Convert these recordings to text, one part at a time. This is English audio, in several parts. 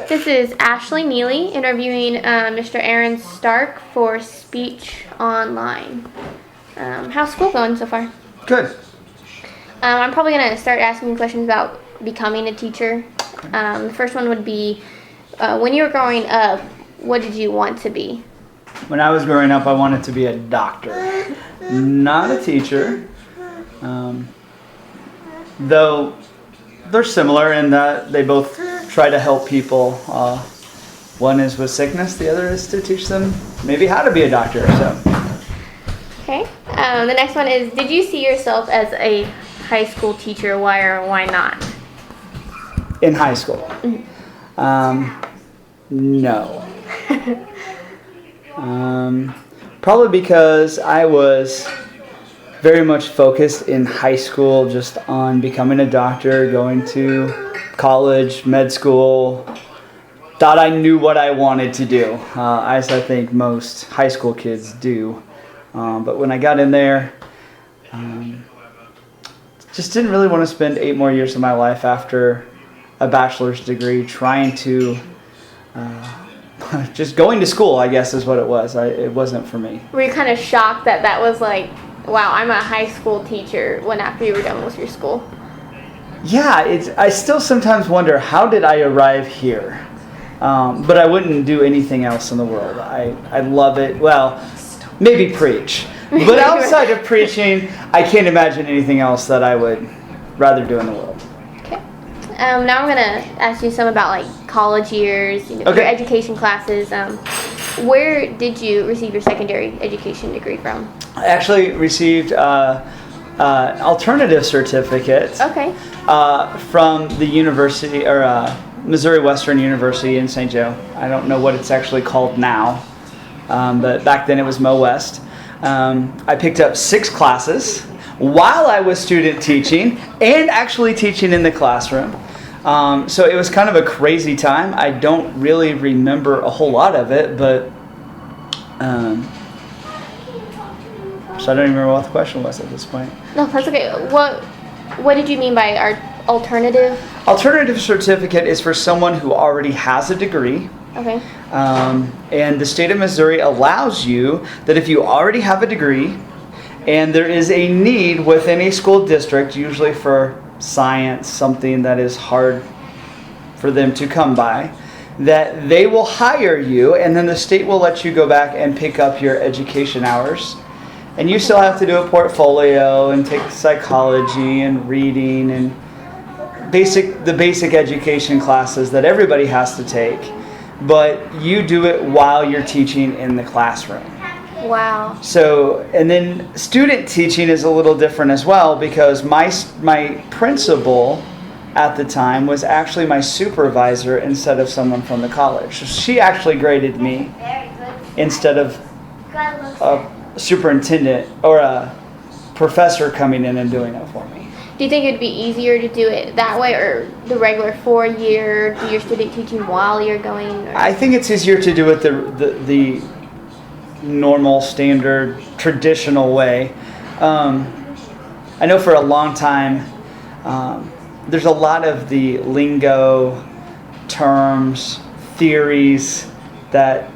This is Ashley Neely interviewing Mr. Aaron Stark for Speech Online. How's school going so far? Good. I'm probably going to start asking you questions about becoming a teacher. The first one would be, when you were growing up, what did you want to be? When I was growing up, I wanted to be a doctor, not a teacher. Though they're similar in that they both try to help people. One is with sickness, the other is to teach them maybe how to be a doctor. So. Okay. The next one is, did you see yourself as a high school teacher? Why or why not? In high school? No. Probably because I was very much focused in high school just on becoming a doctor, going to college, med school. Thought I knew what I wanted to do, as I think most high school kids do. But when I got in there, just didn't really want to spend 8 more years of my life after a bachelor's degree trying to just going to school, I guess is what it was. It wasn't for me. Were you kind of shocked that was like, wow, I'm a high school teacher when after you were done with your school? Yeah, I still sometimes wonder, how did I arrive here? But I wouldn't do anything else in the world. I love it. Well, maybe preach. But outside of preaching, I can't imagine anything else that I would rather do in the world. Okay. Now I'm going to ask you some about like college years, your education classes. Where did you receive your secondary education degree from? I actually received an alternative certificate from the university, or Missouri Western University in St. Joe. I don't know what it's actually called now, but back then it was Mo West. I picked up 6 classes while I was student teaching and actually teaching in the classroom. So it was kind of a crazy time. I don't really remember a whole lot of it, but so I don't even remember what the question was at this point. No, that's okay. What did you mean by our alternative? Alternative certificate is for someone who already has a degree. Okay. And the state of Missouri allows you that if you already have a degree and there is a need within a school district, usually for science, something that is hard for them to come by, that they will hire you, and then the state will let you go back and pick up your education hours. And you still have to do a portfolio and take psychology and reading and the basic education classes that everybody has to take. But you do it while you're teaching in the classroom. Wow. So, and then student teaching is a little different as well, because my principal at the time was actually my supervisor instead of someone from the college. So she actually graded me instead of a superintendent or a professor coming in and doing it for me. Do you think it'd be easier to do it that way, or the regular 4-year, do your student teaching while you're going? Or? I think it's easier to do it the normal, standard, traditional way. I know for a long time, there's a lot of the lingo, terms, theories that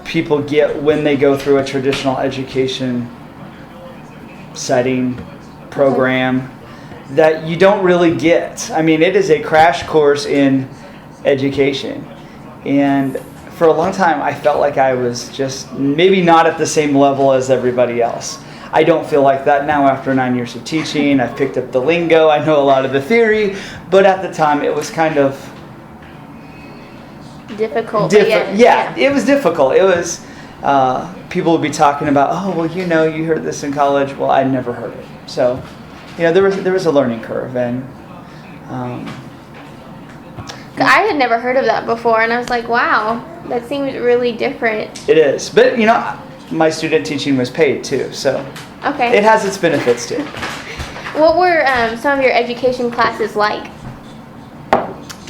people get when they go through a traditional education setting, program, that you don't really get. I mean, it is a crash course in education. And for a long time, I felt like I was just maybe not at the same level as everybody else. I don't feel like that now after 9 years of teaching. I've picked up the lingo. I know a lot of the theory. But at the time, it was kind of difficult. Yeah, it was difficult. It was, people would be talking about, oh, well, you heard this in college. Well, I'd never heard it. So, there was a learning curve. And I had never heard of that before, and I was like, wow, that seems really different. It is. But, my student teaching was paid too, so it has its benefits too. What were some of your education classes like?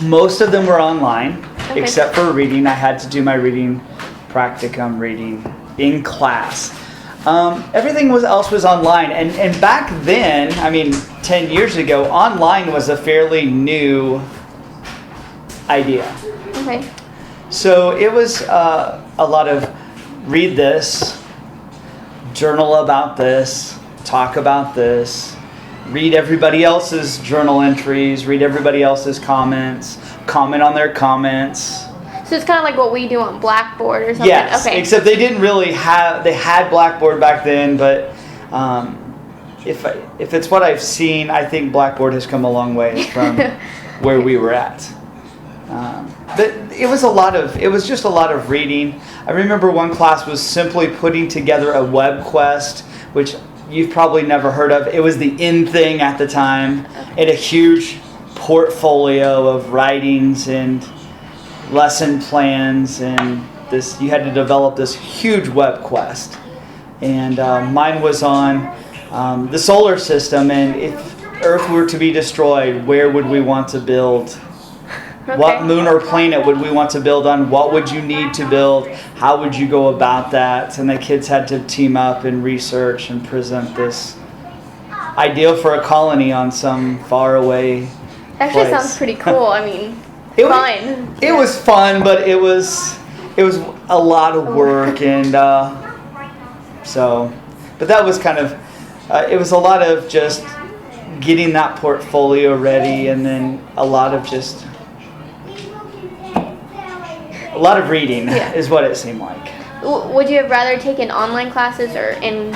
Most of them were online, except for reading. I had to do my reading practicum reading in class. Everything else was online, and back then, 10 years ago, online was a fairly new idea. Okay. So it was a lot of read this, journal about this, talk about this, read everybody else's journal entries, read everybody else's comments, comment on their comments. So it's kind of like what we do on Blackboard or something? Yes, okay. Except they didn't really have, they had Blackboard back then, but if it's what I've seen, I think Blackboard has come a long way from where we were at. But it was just a lot of reading. I remember one class was simply putting together a web quest, which you've probably never heard of. It was the in thing at the time, and a huge portfolio of writings and lesson plans, and you had to develop this huge web quest. And mine was on the solar system, and if Earth were to be destroyed, where would we want to build? Okay. What moon or planet would we want to build on? What would you need to build? How would you go about that? And the kids had to team up and research and present this idea for a colony on some faraway Actually place. Sounds pretty cool. I mean, fun. It was fun, but it was a lot of work, and but that was kind of it was a lot of just getting that portfolio ready, and then a lot of reading is what it seemed like. Would you have rather taken online classes or in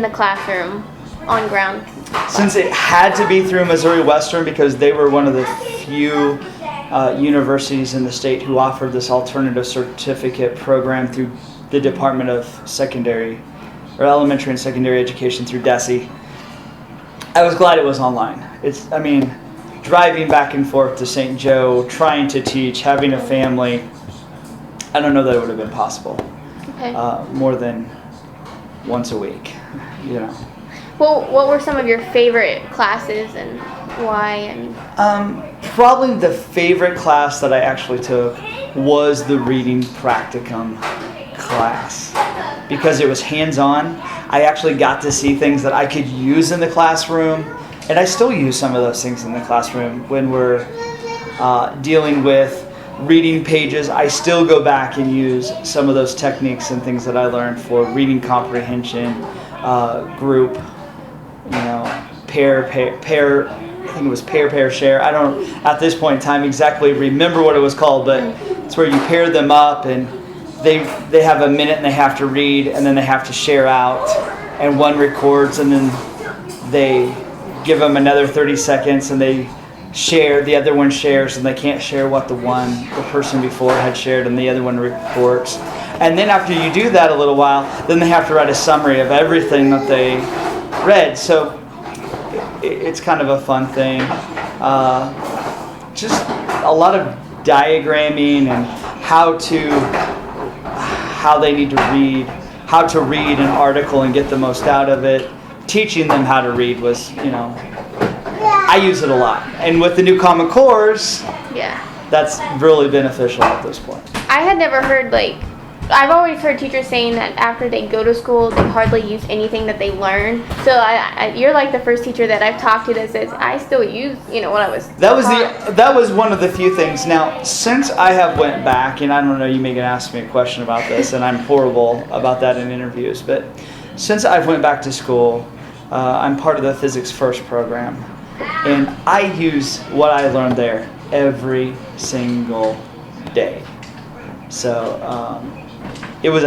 the classroom on ground? Since it had to be through Missouri Western, because they were one of the few universities in the state who offered this alternative certificate program through the Department of Secondary or Elementary and Secondary Education through DESE, I was glad it was online. Driving back and forth to St. Joe, trying to teach, having a family, I don't know that it would have been possible. Okay. More than once a week, Well, what were some of your favorite classes and why? Probably the favorite class that I actually took was the reading practicum class, because it was hands-on. I actually got to see things that I could use in the classroom, and I still use some of those things in the classroom when we're dealing with reading pages. I still go back and use some of those techniques and things that I learned for reading comprehension, group, pair, I think it was pair, share. I don't, at this point in time, exactly remember what it was called, but it's where you pair them up, and they have a minute and they have to read, and then they have to share out, and one records, and then they give them another 30 seconds, and they share, the other one shares, and they can't share what the person before had shared, and the other one reports. And then after you do that a little while, then they have to write a summary of everything that they read. So it's kind of a fun thing. Just a lot of diagramming and how they need to read, how to read an article and get the most out of it. Teaching them how to read was, I use it a lot. And with the new Common Cores, that's really beneficial at this point. I had never heard, I've always heard teachers saying that after they go to school, they hardly use anything that they learn. So you're like the first teacher that I've talked to that says, I still use, what I was taught. That was one of the few things. Now, since I have went back, and I don't know, you may ask me a question about this, and I'm horrible about that in interviews, but since I've went back to school, I'm part of the Physics First program. And I use what I learned there every single day. So it was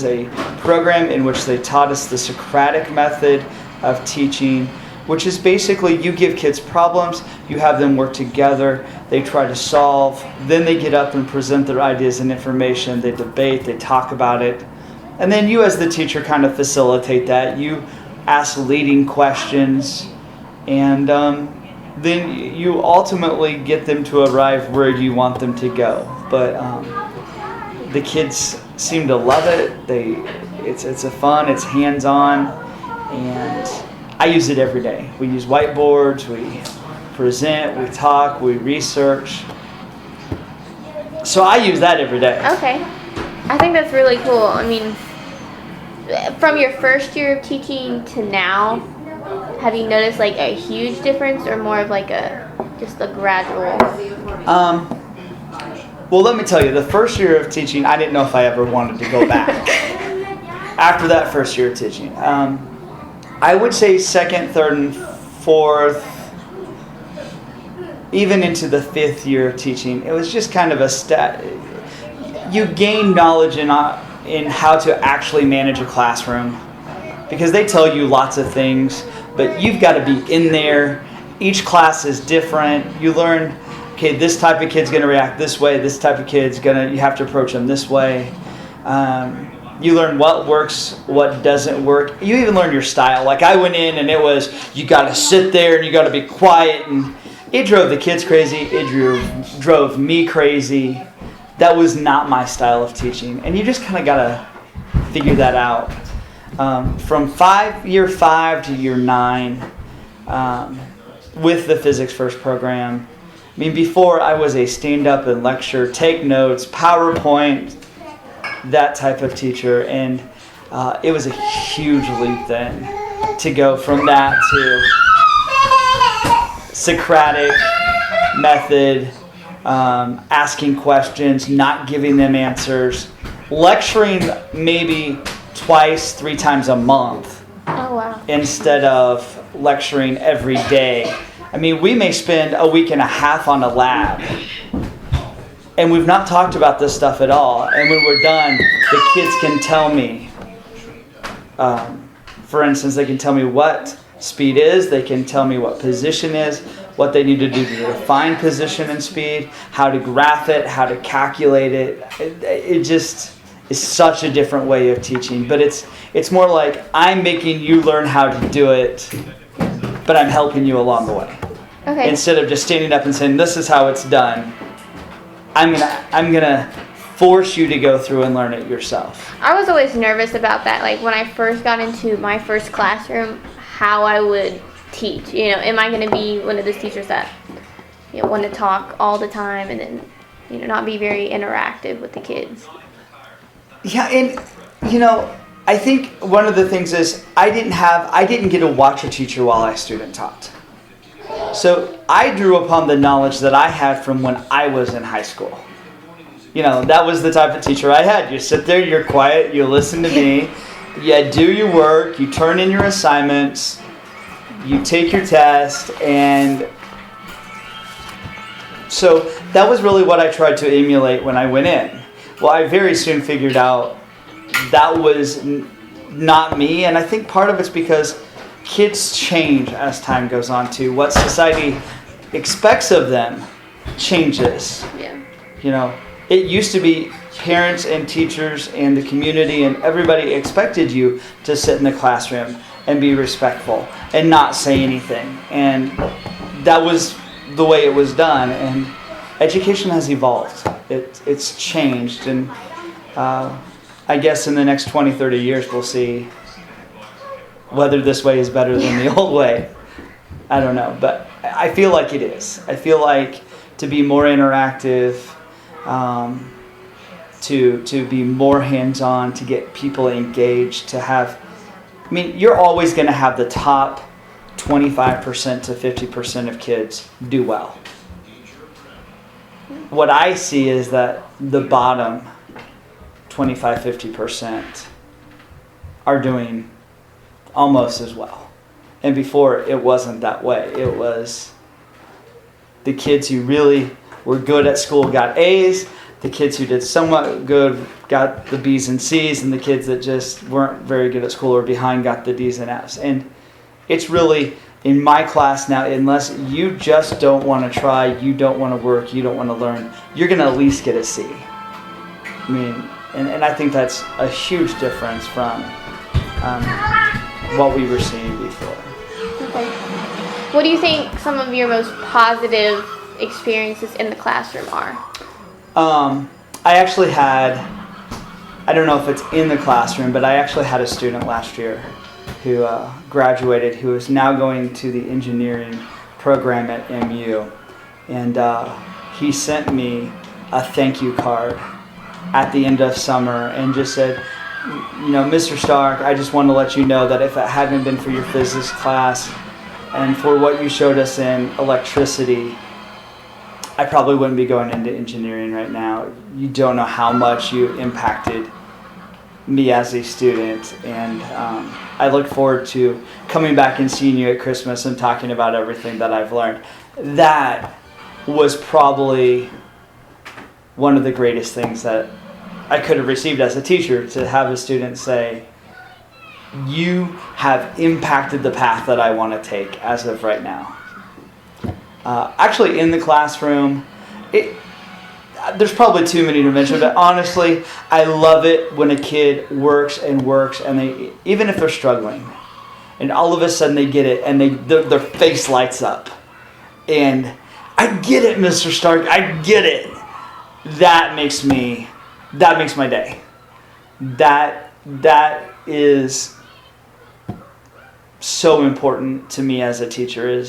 a program in which they taught us the Socratic method of teaching, which is basically you give kids problems, you have them work together, they try to solve, then they get up and present their ideas and information, they debate, they talk about it, and then you as the teacher kind of facilitate that. You ask leading questions, and then you ultimately get them to arrive where you want them to go. But the kids seem to love it. It's a fun, it's hands-on, and I use it every day. We use whiteboards, we present, we talk, we research. So I use that every day. Okay. I think that's really cool. From your first year of teaching to now, have you noticed a huge difference, or more of just a gradual? Well, let me tell you, the first year of teaching, I didn't know if I ever wanted to go back. After that first year of teaching, I would say second, third, and fourth, even into the fifth year of teaching, it was just kind of you gain knowledge in how to actually manage a classroom, because they tell you lots of things, but you've got to be in there. Each class is different. You learn, okay, this type of kid's going to react this way. This type of kid's you have to approach them this way. You learn what works, what doesn't work. You even learn your style. Like I went in and it was, you got to sit there and you got to be quiet, and it drove the kids crazy. It drove me crazy. That was not my style of teaching. And you just kind of got to figure that out. From year 5 to year 9, with the Physics First program. I mean, before I was a stand-up and lecture, take notes, PowerPoint, that type of teacher. And it was a huge leap then to go from that to Socratic method, asking questions, not giving them answers, lecturing maybe 2-3 times a month. Oh, wow. Instead of lecturing every day. I mean, we may spend a week and a half on a lab, and we've not talked about this stuff at all. And when we're done, the kids can tell me, for instance, they can tell me what speed is, they can tell me what position is, what they need to do to define position and speed, how to graph it, how to calculate it. It just is such a different way of teaching. But it's more like I'm making you learn how to do it, but I'm helping you along the way. Okay. Instead of just standing up and saying, this is how it's done, I'm gonna force you to go through and learn it yourself. I was always nervous about that. Like when I first got into my first classroom, how I would teach. Am I going to be one of those teachers that want to talk all the time and then not be very interactive with the kids? Yeah, and I think one of the things is I didn't get to watch a teacher while I student taught. So I drew upon the knowledge that I had from when I was in high school. That was the type of teacher I had. You sit there, you're quiet, you listen to me, you do your work, you turn in your assignments, you take your test, and so that was really what I tried to emulate when I went in. Well, I very soon figured out that was not me, and I think part of it's because kids change as time goes on too. What society expects of them changes. Yeah. It used to be parents and teachers and the community and everybody expected you to sit in the classroom and be respectful and not say anything. And that was the way it was done. And education has evolved. It's changed. And I guess in the next 20, 30 years, we'll see whether this way is better than the old way. I don't know. But I feel like it is. I feel like to be more interactive, to be more hands-on, to get people engaged, to have... I mean, you're always going to have the top 25% to 50% of kids do well. What I see is that the bottom 25-50% are doing almost as well. And before, it wasn't that way. It was the kids who really were good at school got A's, the kids who did somewhat good got the B's and C's, and the kids that just weren't very good at school or behind got the D's and F's. And it's really, in my class now, unless you just don't want to try, you don't want to work, you don't want to learn, you're going to at least get a C. I mean, and I think that's a huge difference from what we were seeing before. Okay. What do you think some of your most positive experiences in the classroom are? I actually had, I don't know if it's in the classroom, but I actually had a student last year who graduated, who is now going to the engineering program at MU. And he sent me a thank you card at the end of summer and just said, Mr. Stark, I just want to let you know that if it hadn't been for your physics class and for what you showed us in electricity, I probably wouldn't be going into engineering right now. You don't know how much you impacted me as a student, and I look forward to coming back and seeing you at Christmas and talking about everything that I've learned. That was probably one of the greatest things that I could have received as a teacher, to have a student say, you have impacted the path that I want to take as of right now. Actually, in the classroom, there's probably too many to mention, but honestly, I love it when a kid works, and they, even if they're struggling, and all of a sudden they get it, and their face lights up. And I get it, Mr. Stark, I get it. That makes my day. That is so important to me as a teacher,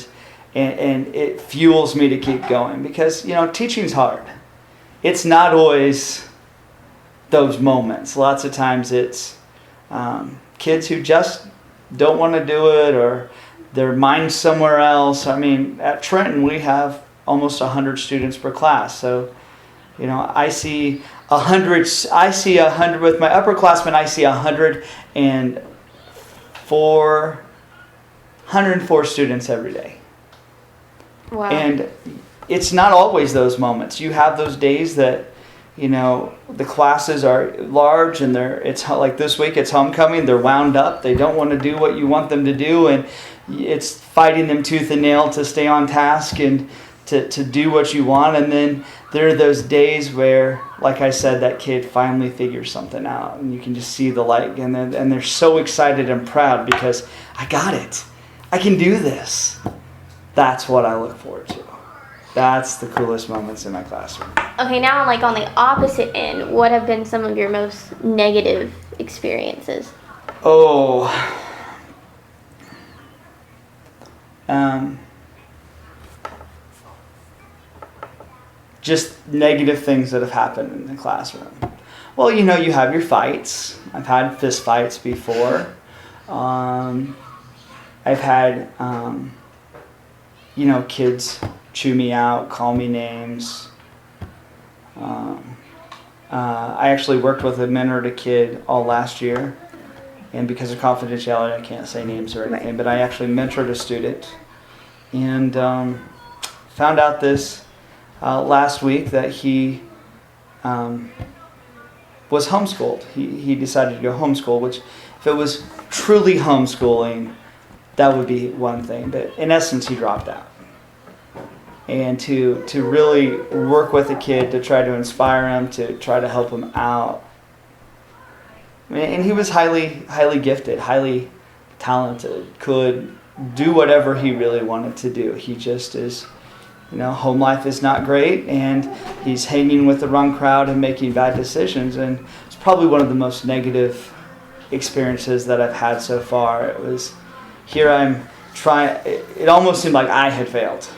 and it fuels me to keep going, because teaching's hard. It's not always those moments. Lots of times it's kids who just don't want to do it, or their mind's somewhere else. I mean, at Trenton we have almost 100 students per class, so I see 100 with my upperclassmen. I see 104 students every day. Wow. And it's not always those moments. You have those days that the classes are large, and it's like this week it's homecoming. They're wound up. They don't want to do what you want them to do, and it's fighting them tooth and nail to stay on task and to do what you want. And then there are those days where, like I said, that kid finally figures something out, and you can just see the light, and they're so excited and proud because I got it. I can do this. That's what I look forward to. That's the coolest moments in my classroom. Okay, now on the opposite end, what have been some of your most negative experiences? Oh, just negative things that have happened in the classroom. Well, you have your fights. I've had fist fights before. I've had, kids chew me out, call me names. I actually worked with a mentored a kid all last year, and because of confidentiality, I can't say names or anything, but I actually mentored a student, and found out this last week that he was homeschooled. He decided to go homeschool, which if it was truly homeschooling, that would be one thing, but in essence, he dropped out. And to really work with a kid, to try to inspire him, to try to help him out. And he was highly gifted, highly talented, could do whatever he really wanted to do. He just is, home life is not great, and he's hanging with the wrong crowd and making bad decisions. And it's probably one of the most negative experiences that I've had so far. It was, here I'm trying, it almost seemed like I had failed,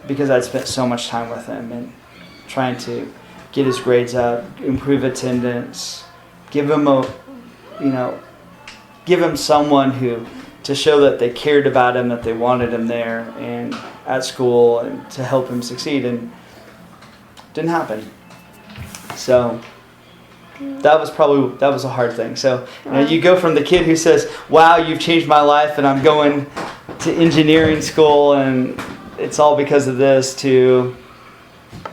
because I'd spent so much time with him and trying to get his grades up, improve attendance, give him someone to show that they cared about him, that they wanted him there and at school, and to help him succeed, and it didn't happen. So that was a hard thing. So you go from the kid who says, "Wow, you've changed my life, and I'm going to engineering school, and it's all because of this," to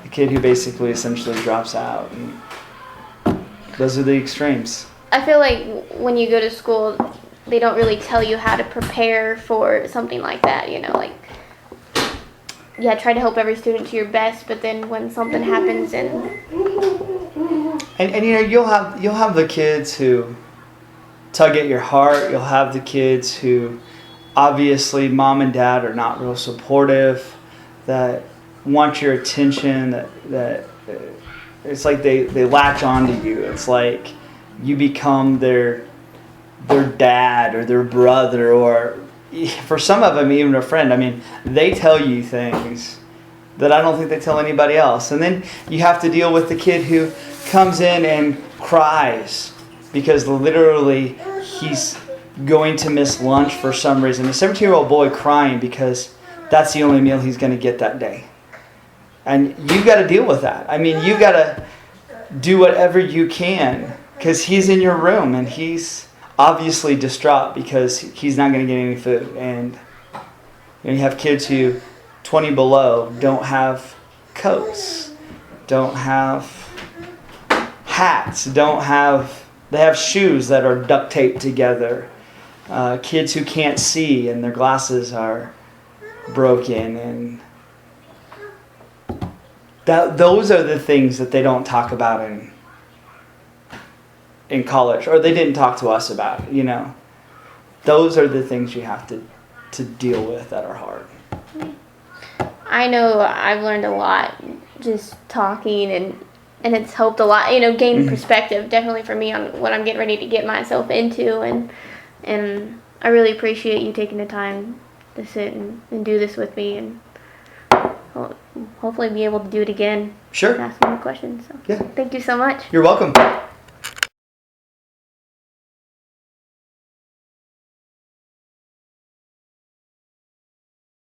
a kid who basically essentially drops out. And those are the extremes. I feel like when you go to school, they don't really tell you how to prepare for something like that, try to help every student to your best, but then when something happens and you'll have the kids who tug at your heart. You'll have the kids who obviously mom and dad are not real supportive, that want your attention, that it's like they latch onto you. It's like you become their dad or their brother, or for some of them even a friend. I mean, they tell you things that I don't think they tell anybody else. And then you have to deal with the kid who comes in and cries because literally he's going to miss lunch for some reason. A 17-year-old boy crying because that's the only meal he's going to get that day. And you got to deal with that. I mean, you got to do whatever you can because he's in your room and he's obviously distraught because he's not going to get any food. And you have kids who 20 below don't have coats, don't have hats, they have shoes that are duct taped together. Kids who can't see and their glasses are broken, and those are the things that they don't talk about in college, or they didn't talk to us about. Those are the things you have to deal with that are hard. I know I've learned a lot just talking, and it's helped a lot, gain perspective definitely for me on what I'm getting ready to get myself into, and I really appreciate you taking the time to sit and do this with me, and hopefully be able to do it again. Sure. And ask more questions. So Yeah. thank you so much. You're welcome.